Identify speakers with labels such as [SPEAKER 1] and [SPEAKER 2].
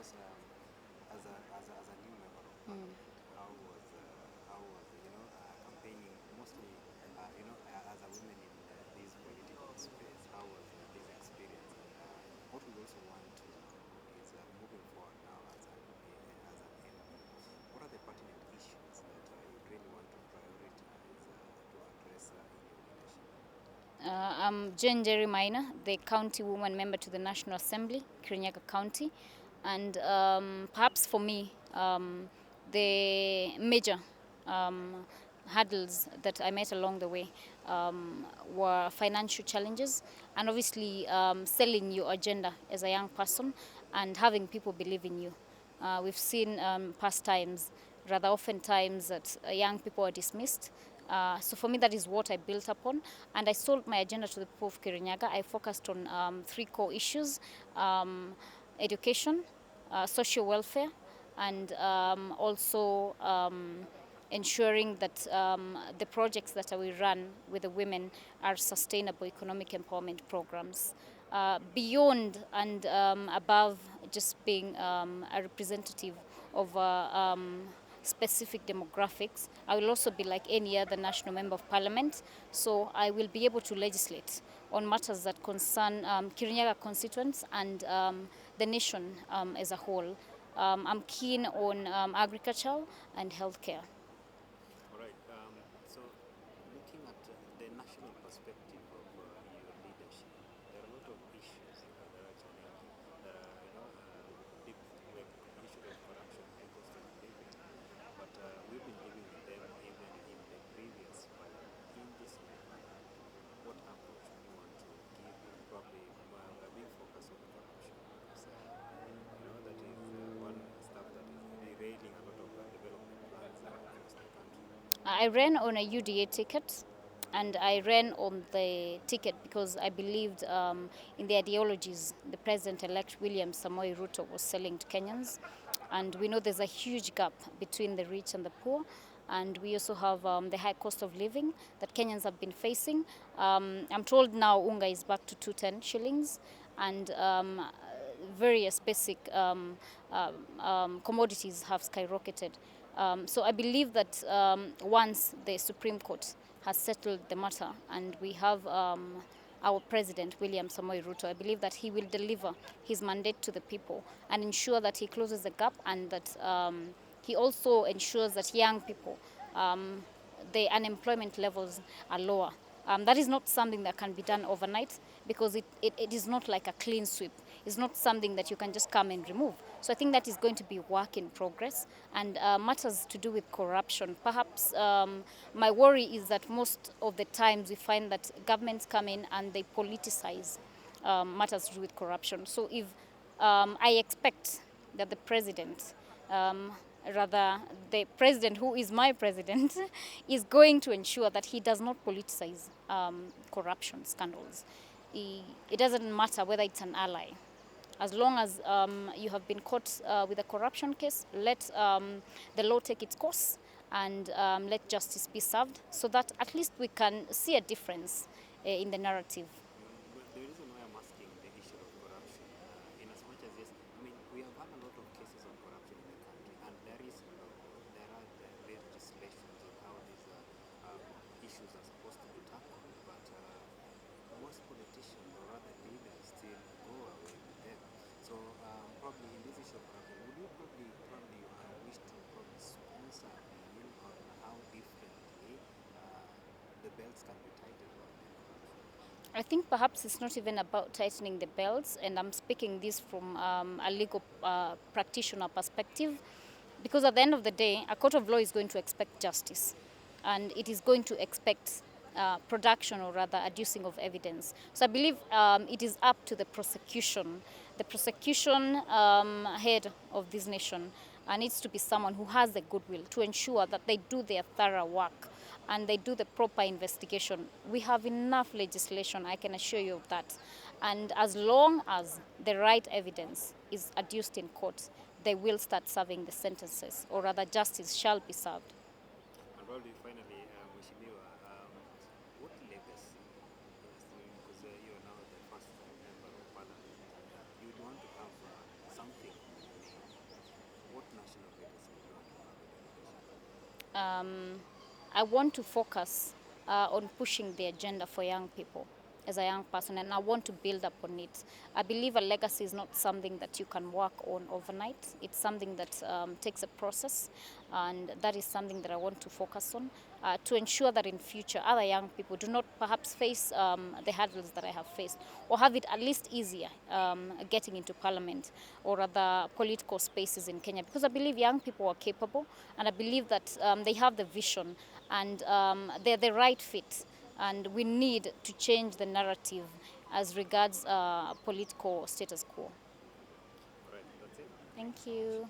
[SPEAKER 1] course, as a new member of parliament, how was campaigning mostly as a woman in this political space? How was this experience? And what we also want to is moving forward now as an MP. What are the pertinent issues that you really want to prioritize to address in your leadership?
[SPEAKER 2] I'm Njeri Maina, the county woman member to the National Assembly, Kirinyaga County. And perhaps for me, the major hurdles that I met along the way were financial challenges and obviously selling your agenda as a young person and having people believe in you. We've seen past times, rather often times, that young people are dismissed. So for me, that is what I built upon. And I sold my agenda to the people of Kirinyaga. I focused on 3 core issues: education, social welfare, and also ensuring that the projects that we run with the women are sustainable economic empowerment programs. Beyond and above just being a representative of specific demographics, I will also be like any other national member of parliament. So I will be able to legislate on matters that concern Kirinyaga constituents and the nation as a whole. I'm keen on agriculture and healthcare.
[SPEAKER 1] All right. So, looking at the national perspective of your leadership, there are a lot of issues that are challenging. There are, deep issue of corruption, high cost of living, but we've been dealing with them even in the previous parliament. In this new parliament, what approach do you want to give? Probably a big focus on corruption, because that is one stuff that is derailing a lot of development plans across the country.
[SPEAKER 2] I ran on a UDA ticket, and I ran on the ticket because I believed in the ideologies the President-elect William Samoei Ruto was selling to Kenyans. And we know there's a huge gap between the rich and the poor. And we also have the high cost of living that Kenyans have been facing. I'm told now unga is back to 210 shillings, and various basic commodities have skyrocketed. So I believe that once the Supreme Court has settled the matter and we have our President, William Samoei Ruto, I believe that he will deliver his mandate to the people and ensure that he closes the gap, and that he also ensures that young people, the unemployment levels are lower. That is not something that can be done overnight, because it is not like a clean sweep. It's not something that you can just come and remove. So I think that is going to be work in progress. And matters to do with corruption, perhaps my worry is that most of the times we find that governments come in and they politicize matters to do with corruption. So if I expect that the president, rather the president who is my president, is going to ensure that he does not politicize corruption scandals. It doesn't matter whether it's an ally. As long as you have been caught with a corruption case, let the law take its course, and let justice be served, so that at least we can see a difference in the narrative.
[SPEAKER 1] But the reason why I'm asking the issue of corruption, in as much as yes, I mean we have had a lot of cases of corruption in the country, and there are the legislations on how these issues are supposed to be tackled, but most politicians or other leaders still go away with them. So probably in this issue of corruption, would you probably wish to probably sponsor a bill on how differently the belts can be tightened on the corruption?
[SPEAKER 2] I think perhaps it's not even about tightening the belts, and I'm speaking this from a legal practitioner perspective, because at the end of the day, a court of law is going to expect justice, and it is going to expect production, or rather adducing of evidence. So I believe it is up to the prosecution head of this nation needs to be someone who has the goodwill to ensure that they do their thorough work and they do the proper investigation. We have enough legislation, I can assure you of that. And as long as the right evidence is adduced in court, they will start serving the sentences, or rather justice shall be served.
[SPEAKER 1] And probably finally, Mheshimiwa, what legacy, because you are now the first member of parliament, and you'd want to have something on your name.
[SPEAKER 2] I want to focus on pushing the agenda for young people as a young person, and I want to build upon it. I believe a legacy is not something that you can work on overnight. It's something that takes a process, and that is something that I want to focus on to ensure that in future other young people do not perhaps face the hurdles that I have faced, or have it at least easier getting into parliament or other political spaces in Kenya, because I believe young people are capable, and I believe that they have the vision, and they're the right fit, and we need to change the narrative as regards political status quo.
[SPEAKER 1] All right, that's it.
[SPEAKER 2] Thank you.